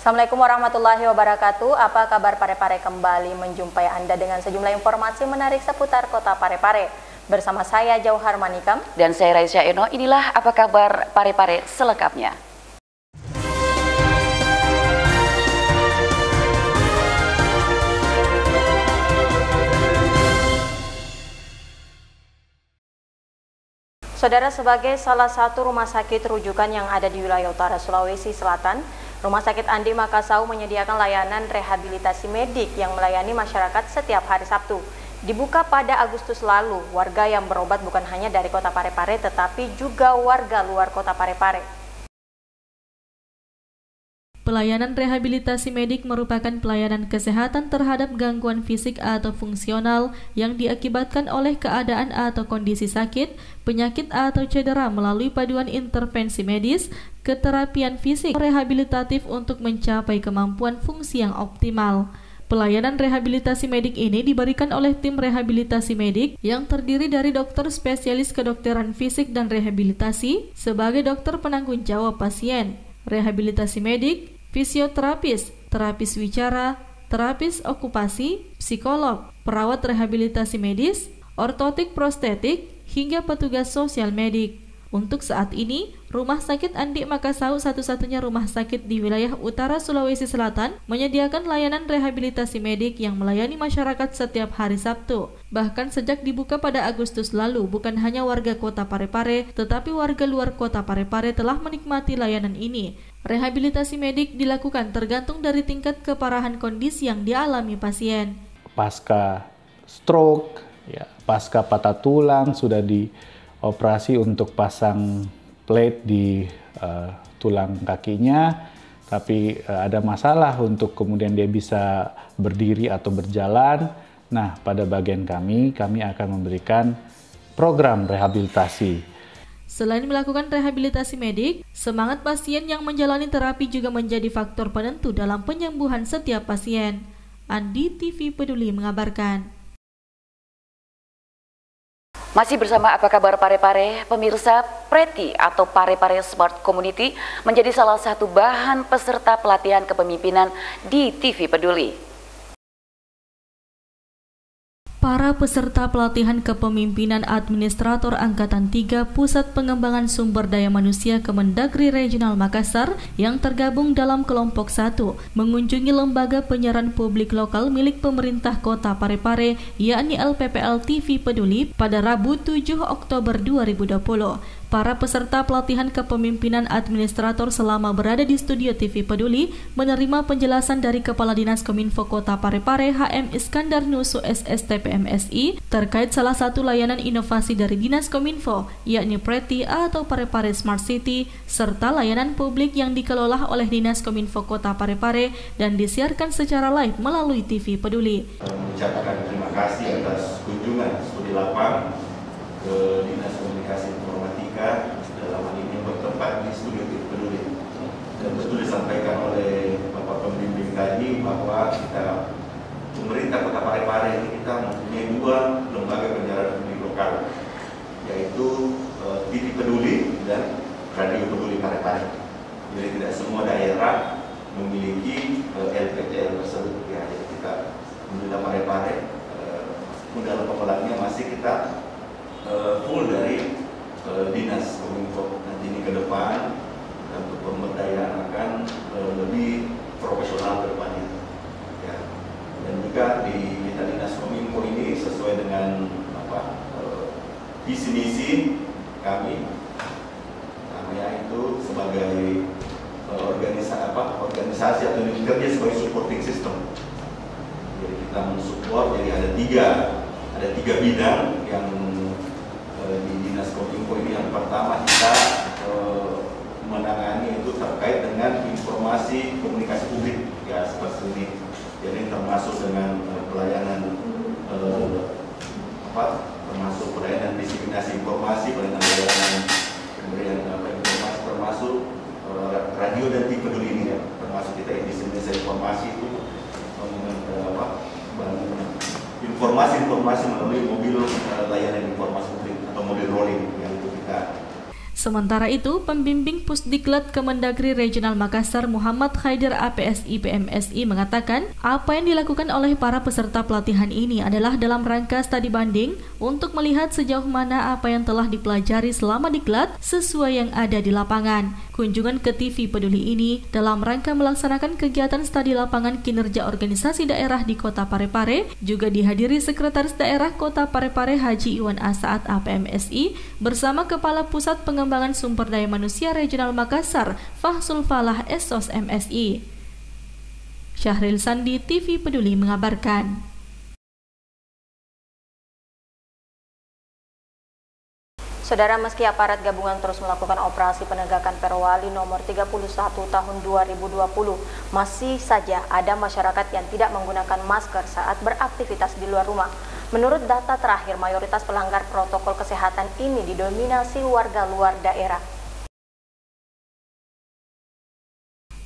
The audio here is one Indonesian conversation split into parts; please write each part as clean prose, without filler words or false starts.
Assalamualaikum warahmatullahi wabarakatuh. Apa kabar Parepare? Kembali menjumpai Anda dengan sejumlah informasi menarik seputar kota Parepare. Bersama saya Jauhar Manikam dan saya Raisya Eno. Inilah apa kabar Parepare selengkapnya. Saudara, sebagai salah satu rumah sakit rujukan yang ada di wilayah utara Sulawesi Selatan, Rumah Sakit Andi Makassau menyediakan layanan rehabilitasi medik yang melayani masyarakat setiap hari Sabtu. Dibuka pada Agustus lalu, warga yang berobat bukan hanya dari kota Parepare tetapi juga warga luar kota Parepare. Pelayanan rehabilitasi medik merupakan pelayanan kesehatan terhadap gangguan fisik atau fungsional yang diakibatkan oleh keadaan atau kondisi sakit, penyakit atau cedera melalui paduan intervensi medis, keterapian fisik, rehabilitatif untuk mencapai kemampuan fungsi yang optimal. Pelayanan rehabilitasi medik ini diberikan oleh tim rehabilitasi medik yang terdiri dari dokter spesialis kedokteran fisik dan rehabilitasi sebagai dokter penanggung jawab pasien, rehabilitasi medik, fisioterapis, terapis wicara, terapis okupasi, psikolog, perawat rehabilitasi medis, ortotik prostetik, hingga petugas sosial medik. Untuk saat ini, Rumah Sakit Andi Makassau, satu-satunya rumah sakit di wilayah utara Sulawesi Selatan, menyediakan layanan rehabilitasi medik yang melayani masyarakat setiap hari Sabtu. Bahkan sejak dibuka pada Agustus lalu, bukan hanya warga kota Parepare, tetapi warga luar kota Parepare telah menikmati layanan ini. Rehabilitasi medik dilakukan tergantung dari tingkat keparahan kondisi yang dialami pasien. Pasca stroke, pasca patah tulang, sudah dioperasi untuk pasang plate di tulang kakinya, tapi ada masalah untuk kemudian dia bisa berdiri atau berjalan. Nah, pada bagian kami akan memberikan program rehabilitasi. Selain melakukan rehabilitasi medik, semangat pasien yang menjalani terapi juga menjadi faktor penentu dalam penyembuhan setiap pasien. Andi TV Peduli mengabarkan. Masih bersama apa kabar Parepare, pemirsa. Preti atau Parepare Smart Community menjadi salah satu bahan peserta pelatihan kepemimpinan di TV Peduli. Para peserta pelatihan kepemimpinan Administrator Angkatan 3 Pusat Pengembangan Sumber Daya Manusia Kemendagri Regional Makassar yang tergabung dalam kelompok 1 mengunjungi lembaga penyiaran publik lokal milik pemerintah kota Parepare, yakni LPPL TV Peduli pada Rabu 7 Oktober 2020. Para peserta pelatihan kepemimpinan administrator selama berada di studio TV Peduli menerima penjelasan dari Kepala Dinas Kominfo Kota Parepare HM Iskandar Nusu SSTP MSI terkait salah satu layanan inovasi dari Dinas Kominfo, yakni Preti atau Parepare Smart City, serta layanan publik yang dikelola oleh Dinas Kominfo Kota Parepare dan disiarkan secara live melalui TV Peduli. Mengucapkan terima kasih atas kunjungan studi lapang ke Dinas Komunikasi Informatika dalam hal ini bertempat di studio TV Peduli. Dan betul disampaikan oleh Bapak Pembimbing tadi bahwa pemerintah Kota Parepare ini kita mempunyai dua lembaga penyiaran publik lokal, yaitu TV Peduli dan Radio Peduli Parepare. Jadi tidak semua daerah memiliki LPTL tersebut. Ya, jadi kita Pemerintah Parepare dalam pengelolaannya masih kita full dari Dinas Kominfo. Nanti ini ke depan untuk pemberdayaan akan lebih profesional ke depannya. Ya. Dan juga di Dinas Kominfo ini sesuai dengan visi misi kami, namanya itu sebagai organisasi atau kerja sebagai supporting system. Jadi kita mensupport, jadi ada tiga bidang yang di Dinas Kominfo ini. Yang pertama kita menangani itu terkait dengan informasi komunikasi publik, ya seperti ini. Jadi termasuk dengan pelayanan termasuk pelayanan diseminasi informasi, pemberian informasi, termasuk radio dan TV Peduli ini, ya. Termasuk kita diseminasi informasi itu informasi melalui mobil layanan informasi publik atau mobil rolling yang itu kita. Sementara itu, pembimbing Pusdiklat Kemendagri Regional Makassar Muhammad Khaidir APSI PMSI mengatakan apa yang dilakukan oleh para peserta pelatihan ini adalah dalam rangka studi banding untuk melihat sejauh mana apa yang telah dipelajari selama diklat sesuai yang ada di lapangan. Kunjungan ke TV Peduli ini dalam rangka melaksanakan kegiatan studi lapangan kinerja organisasi daerah di Kota Parepare juga dihadiri Sekretaris Daerah Kota Parepare Haji Iwan Asaat APMSI bersama Kepala Pusat Pengembangan Sumber Daya Manusia Regional Makassar Fahsul Falah Esos MSI. Syahril Sandi, TV Peduli mengabarkan. Saudara, meski aparat gabungan terus melakukan operasi penegakan Perwali nomor 31 tahun 2020, masih saja ada masyarakat yang tidak menggunakan masker saat beraktivitas di luar rumah. Menurut data terakhir, mayoritas pelanggar protokol kesehatan ini didominasi warga luar daerah.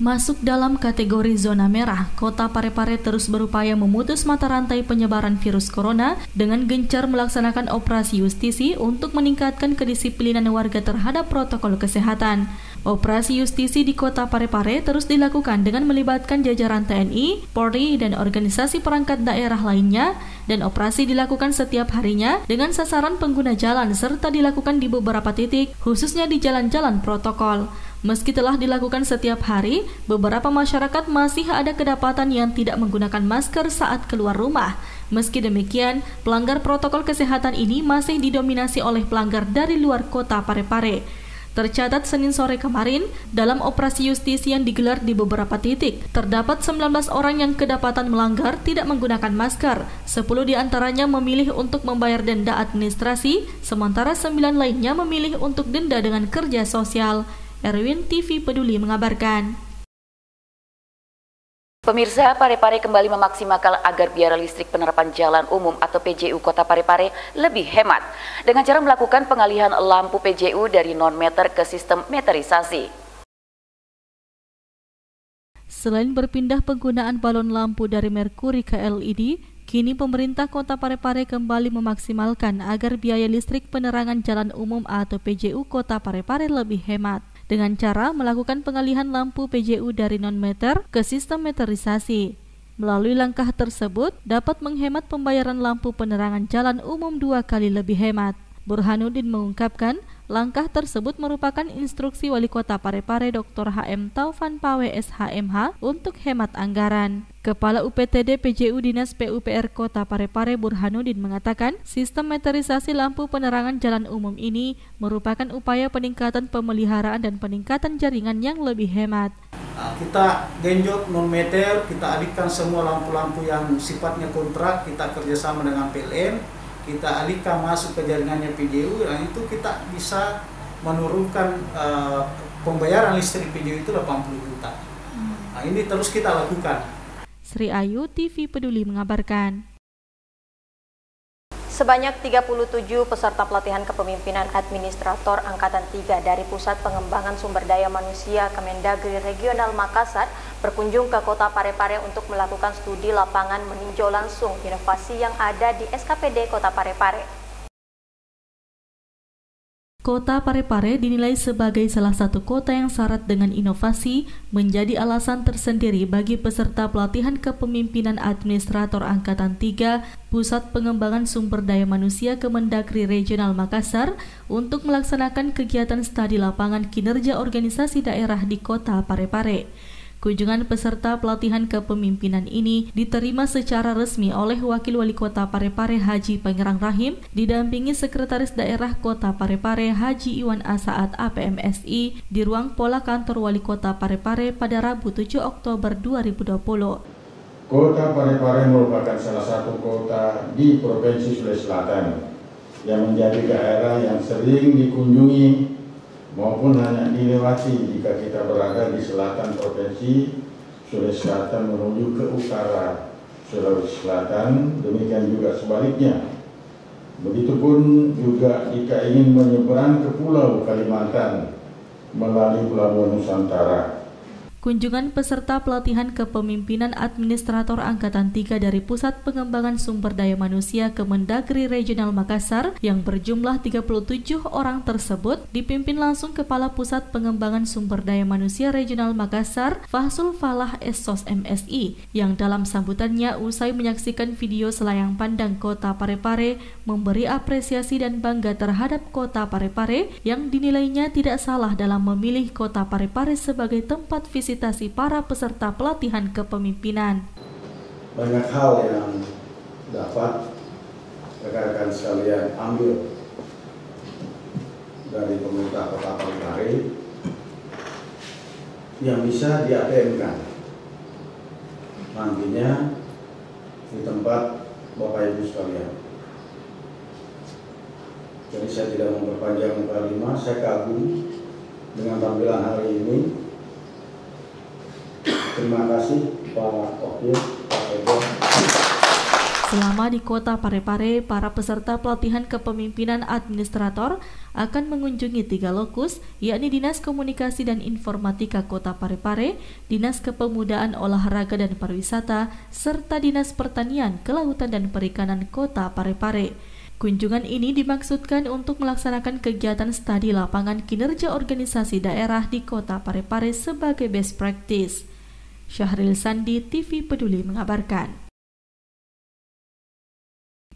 Masuk dalam kategori zona merah, Kota Parepare terus berupaya memutus mata rantai penyebaran virus corona dengan gencar melaksanakan operasi justisi untuk meningkatkan kedisiplinan warga terhadap protokol kesehatan. Operasi justisi di Kota Parepare terus dilakukan dengan melibatkan jajaran TNI, Polri, dan organisasi perangkat daerah lainnya, dan operasi dilakukan setiap harinya dengan sasaran pengguna jalan serta dilakukan di beberapa titik, khususnya di jalan-jalan protokol. Meski telah dilakukan setiap hari, beberapa masyarakat masih ada kedapatan yang tidak menggunakan masker saat keluar rumah. Meski demikian, pelanggar protokol kesehatan ini masih didominasi oleh pelanggar dari luar Kota Parepare. Tercatat Senin sore kemarin, dalam operasi justisi yang digelar di beberapa titik, terdapat 19 orang yang kedapatan melanggar tidak menggunakan masker. 10 diantaranya memilih untuk membayar denda administrasi, sementara 9 lainnya memilih untuk denda dengan kerja sosial. Erwin, TV Peduli mengabarkan. Pemirsa, Parepare kembali memaksimalkan agar biaya listrik penerapan jalan umum atau PJU Kota Parepare lebih hemat dengan cara melakukan pengalihan lampu PJU dari non-meter ke sistem meterisasi. Selain berpindah penggunaan balon lampu dari merkuri ke LED, kini pemerintah Kota Parepare kembali memaksimalkan agar biaya listrik penerangan jalan umum atau PJU Kota Parepare lebih hemat dengan cara melakukan pengalihan lampu PJU dari non-meter ke sistem meterisasi. Melalui langkah tersebut dapat menghemat pembayaran lampu penerangan jalan umum 2 kali lebih hemat. Burhanuddin mengungkapkan, langkah tersebut merupakan instruksi Wali Kota Parepare Dr. HM Taufan Pawe SHMH untuk hemat anggaran. Kepala UPTD PJU Dinas PUPR Kota Parepare Burhanuddin mengatakan, sistem meterisasi lampu penerangan jalan umum ini merupakan upaya peningkatan pemeliharaan dan peningkatan jaringan yang lebih hemat. Kita genjot non-meter, kita alihkan semua lampu-lampu yang sifatnya kontrak, kita kerjasama dengan PLN, kita alihkan masuk ke jaringannya PJU, dan itu kita bisa menurunkan pembayaran listrik PJU itu 80 juta. Nah, ini terus kita lakukan. Sri Ayu, TV Peduli mengabarkan. Sebanyak 37 peserta pelatihan kepemimpinan administrator Angkatan 3 dari Pusat Pengembangan Sumber Daya Manusia Kemendagri Regional Makassar berkunjung ke Kota Parepare untuk melakukan studi lapangan meninjau langsung inovasi yang ada di SKPD Kota Parepare. Kota Parepare dinilai sebagai salah satu kota yang syarat dengan inovasi, menjadi alasan tersendiri bagi peserta pelatihan kepemimpinan administrator Angkatan 3 Pusat Pengembangan Sumber Daya Manusia Kemendagri Regional Makassar untuk melaksanakan kegiatan studi lapangan kinerja organisasi daerah di Kota Parepare. Kunjungan peserta pelatihan kepemimpinan ini diterima secara resmi oleh Wakil Wali Kota Parepare Haji Pangerang Rahim, didampingi Sekretaris Daerah Kota Parepare Haji Iwan Asaat APMSI di ruang pola kantor Wali Kota Parepare pada Rabu 7 Oktober 2020. Kota Parepare merupakan salah satu kota di Provinsi Sulawesi Selatan yang menjadi daerah yang sering dikunjungi maupun hanya dilewati jika kita berada di selatan Provinsi Sulawesi Selatan menuju ke utara Sulawesi Selatan, demikian juga sebaliknya. Begitupun juga jika ingin menyeberang ke Pulau Kalimantan melalui Pelabuhan Nusantara. Kunjungan peserta pelatihan kepemimpinan administrator Angkatan 3 dari Pusat Pengembangan Sumber Daya Manusia Kemendagri Regional Makassar yang berjumlah 37 orang tersebut dipimpin langsung Kepala Pusat Pengembangan Sumber Daya Manusia Regional Makassar, Fahsul Falah Essos MSI, yang dalam sambutannya usai menyaksikan video selayang pandang Kota Parepare memberi apresiasi dan bangga terhadap Kota Parepare yang dinilainya tidak salah dalam memilih Kota Parepare sebagai tempat visitasi para peserta pelatihan kepemimpinan. Banyak hal yang dapat rekan-rekan sekalian ambil dari pemerintah Kota Parepare yang bisa di-ATM-kan nantinya di tempat Bapak Ibu sekalian. Jadi saya tidak memperpanjang mukadimah, saya kagum dengan tampilan hari ini. Terima kasih Pak Okil, Pak Ego. Selama di Kota Parepare, para peserta pelatihan kepemimpinan administrator akan mengunjungi 3 lokus, yakni Dinas Komunikasi dan Informatika Kota Parepare, Dinas Kepemudaan Olahraga dan Pariwisata, serta Dinas Pertanian, Kelautan dan Perikanan Kota Parepare. Kunjungan ini dimaksudkan untuk melaksanakan kegiatan studi lapangan kinerja organisasi daerah di Kota Parepare sebagai best practice. Syahril Sandi, TV Peduli mengabarkan.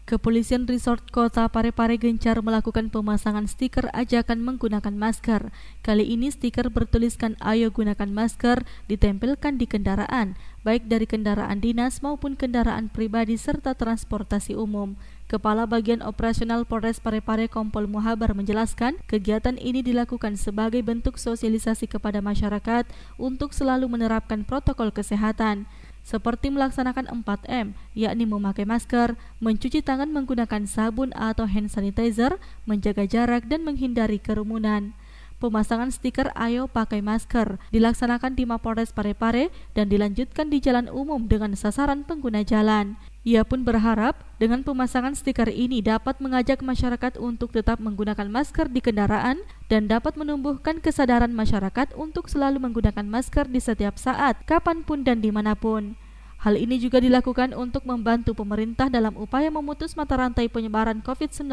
Kepolisian Resort Kota Parepare gencar melakukan pemasangan stiker ajakan menggunakan masker. Kali ini stiker bertuliskan "Ayo gunakan masker" ditempelkan di kendaraan, baik dari kendaraan dinas maupun kendaraan pribadi serta transportasi umum. Kepala Bagian Operasional Polres Parepare Kompol Muhabar menjelaskan, kegiatan ini dilakukan sebagai bentuk sosialisasi kepada masyarakat untuk selalu menerapkan protokol kesehatan, seperti melaksanakan 4M, yakni memakai masker, mencuci tangan menggunakan sabun atau hand sanitizer, menjaga jarak, dan menghindari kerumunan. Pemasangan stiker "Ayo pakai masker" dilaksanakan di Mapolres Parepare dan dilanjutkan di jalan umum dengan sasaran pengguna jalan. Ia pun berharap dengan pemasangan stiker ini dapat mengajak masyarakat untuk tetap menggunakan masker di kendaraan dan dapat menumbuhkan kesadaran masyarakat untuk selalu menggunakan masker di setiap saat, kapanpun dan dimanapun. Hal ini juga dilakukan untuk membantu pemerintah dalam upaya memutus mata rantai penyebaran COVID-19,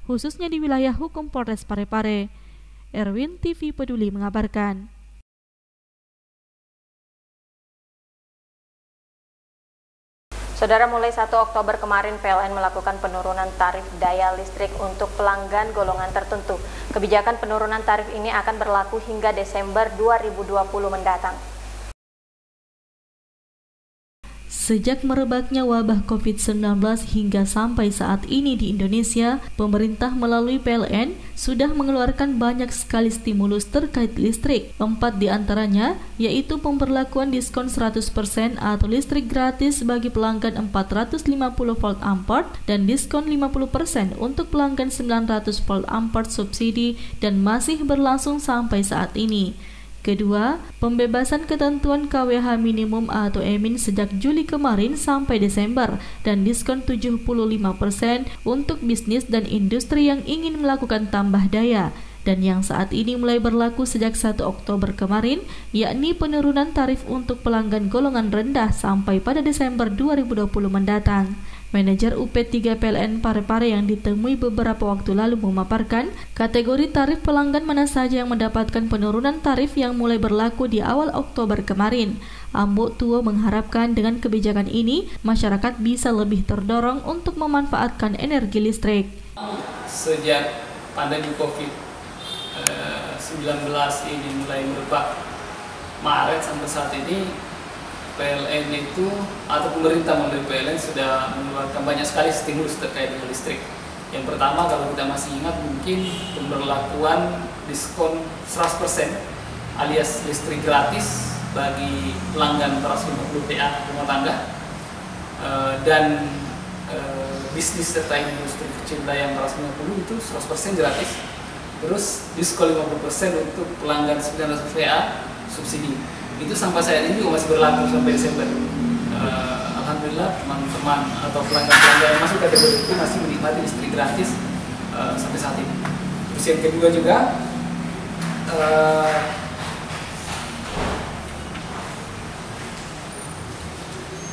khususnya di wilayah hukum Polres Parepare. Erwin, TV Peduli mengabarkan. Saudara, mulai 1 Oktober kemarin PLN melakukan penurunan tarif daya listrik untuk pelanggan golongan tertentu. Kebijakan penurunan tarif ini akan berlaku hingga Desember 2020 mendatang. Sejak merebaknya wabah COVID-19 hingga sampai saat ini di Indonesia, pemerintah melalui PLN sudah mengeluarkan banyak sekali stimulus terkait listrik. 4 diantaranya yaitu pemberlakuan diskon 100% atau listrik gratis bagi pelanggan 450 volt ampere dan diskon 50% untuk pelanggan 900 volt ampere subsidi dan masih berlangsung sampai saat ini. Kedua, pembebasan ketentuan KWH minimum atau EMIN sejak Juli kemarin sampai Desember dan diskon 75% untuk bisnis dan industri yang ingin melakukan tambah daya dan yang saat ini mulai berlaku sejak 1 Oktober kemarin, yakni penurunan tarif untuk pelanggan golongan rendah sampai pada Desember 2020 mendatang. Manajer UP3 PLN Parepare yang ditemui beberapa waktu lalu memaparkan kategori tarif pelanggan mana saja yang mendapatkan penurunan tarif yang mulai berlaku di awal Oktober kemarin. Ambo Tuo mengharapkan dengan kebijakan ini, masyarakat bisa lebih terdorong untuk memanfaatkan energi listrik. Sejak pandemi COVID-19 ini mulai merebak Maret sampai saat ini, PLN itu atau pemerintah melalui PLN sudah mengeluarkan banyak sekali stimulus terkait dengan listrik. Yang pertama, kalau kita masih ingat, mungkin pemberlakuan diskon 100% alias listrik gratis bagi pelanggan 150 PA rumah tangga dan bisnis serta industri kecil yang 150 itu 100% gratis. Terus diskon 50% untuk pelanggan 900 VA subsidi. Itu sampai saat ini juga masih berlaku sampai Desember. Alhamdulillah teman-teman atau pelanggan-pelanggan yang masuk kategori itu masih menikmati listrik gratis sampai saat ini. Terus yang kedua juga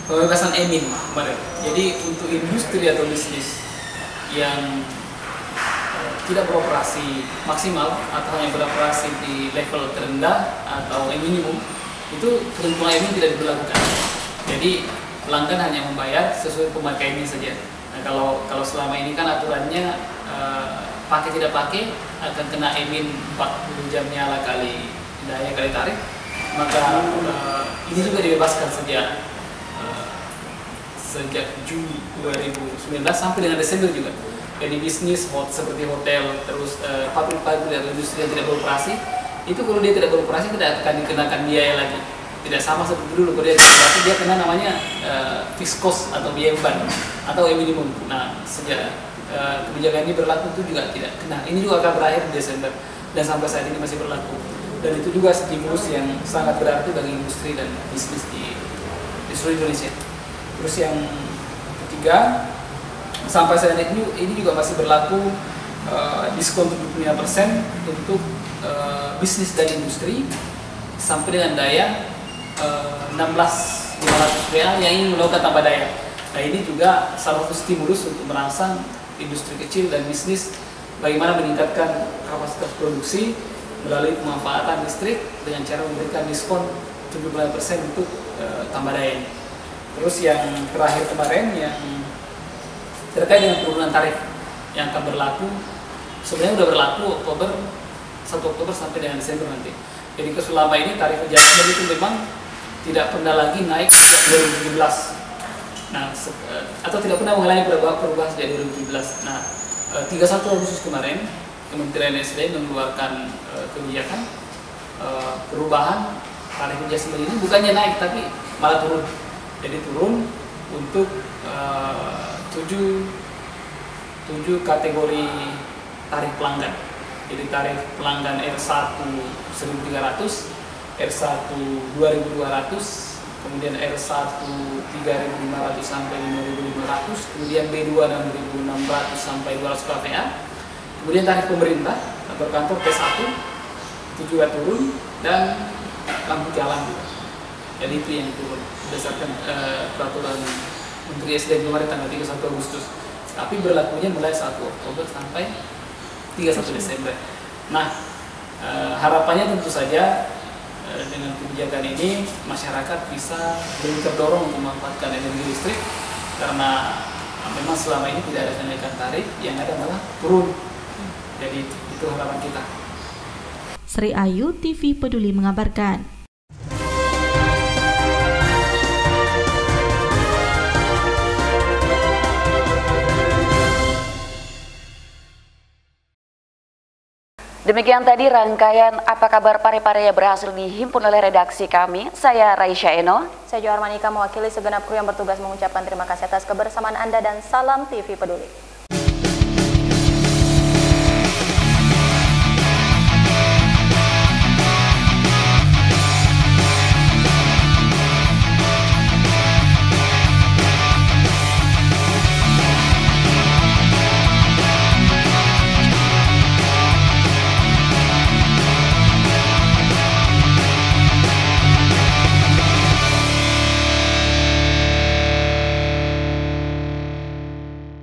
pembebasan emin kemarin. Jadi untuk industri atau bisnis yang tidak beroperasi maksimal atau hanya beroperasi di level terendah atau yang minimum, itu ketentuan emin tidak diberlakukan. Jadi pelanggan hanya membayar sesuai pemakaiannya saja. Nah, kalau selama ini kan aturannya pakai tidak pakai akan kena emin 40 jam nyala kali daya kali tarif, maka ini juga dibebaskan sejak Juni 2019 sampai dengan Desember juga. Jadi bisnis seperti hotel, terus pabrik-pabrik atau industri yang tidak beroperasi, itu kalau dia tidak beroperasi tidak akan dikenakan biaya lagi. Tidak sama seperti dulu, kalau dia tidak beroperasi dia kena namanya fixed cost atau biaya beban atau minimum. Nah, sejak kebijakan ini berlaku itu juga tidak kena. Ini juga akan berakhir di Desember dan sampai saat ini masih berlaku. Dan itu juga stimulus yang sangat berarti bagi industri dan bisnis di seluruh Indonesia. Terus yang ketiga, sampai saat ini juga masih berlaku diskon 75% untuk bisnis dan industri sampai dengan daya 16.500 real yang ingin melakukan tambah daya. Nah, ini juga salah satu stimulus untuk merangsang industri kecil dan bisnis bagaimana meningkatkan kapasitas produksi melalui pemanfaatan listrik dengan cara memberikan diskon 75% untuk tambah daya. Terus yang terakhir kemarin yang terkait dengan penurunan tarif yang akan berlaku, sebenarnya sudah berlaku 1 Oktober sampai dengan Desember nanti. Jadi selama ini tarif adjustment itu memang tidak pernah lagi naik sejak 2017. Nah, atau tidak pernah mengalami perubahan sejak 2017. Nah, 31 Agustus kemarin Kementerian SDM mengeluarkan kebijakan perubahan tarif adjustment ini bukannya naik tapi malah turun. Jadi turun untuk 7 kategori tarif pelanggan. Jadi tarif pelanggan R1 1.300, R1 2.200, kemudian R1 3.500 sampai 5.500, kemudian B2 6.600 sampai 200 kVA. Kemudian tarif pemerintah atau kantor P1 itu juga turun dan lampu jalan juga. Jadi itu yang turun berdasarkan peraturan Menteri SDM kemarin tanggal 31 Agustus. Tapi berlakunya mulai 1 Oktober sampai 31 Desember. Nah, harapannya tentu saja dengan kebijakan ini masyarakat bisa lebih terdorong untuk memanfaatkan energi listrik karena memang selama ini tidak ada kenaikan tarif, yang ada malah turun. Jadi itu harapan kita. Sri Ayu, TV Peduli mengabarkan. Demikian tadi rangkaian Apa Kabar Parepare yang berhasil dihimpun oleh redaksi kami. Saya Raisya Eno. Saya Jo Armanika mewakili segenap kru yang bertugas mengucapkan terima kasih atas kebersamaan Anda dan salam TV Peduli.